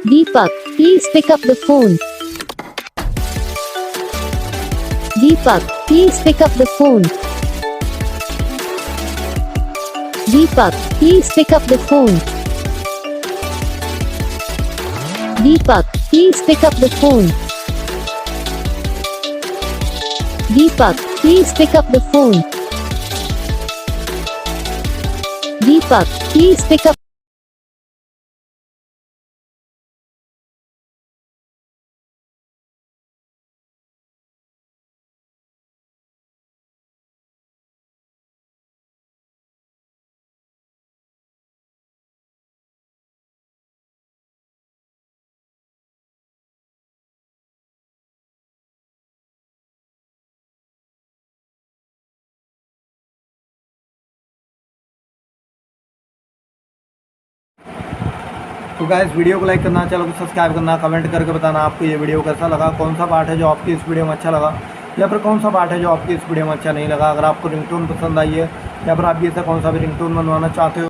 Deepak, please pick up the phone. Deepak, please pick up the phone. Deepak, please pick up the phone. Deepak, please pick up the phone. Deepak, please pick up the phone. Deepak, please pick up. तो guys video को like करना, channel को subscribe करना, comment करके बताना आपको ये video कैसा लगा, कौन सा पार्ट है जो आपकी इस वीडियो में अच्छा लगा या फिर कौन सा पार्ट है जो आपकी इस वीडियो में अच्छा नहीं लगा। अगर आपको रिंगटोन पसंद आई है या फिर आप ये से कौन सा भी रिंगटोन बनवाना चाहते हो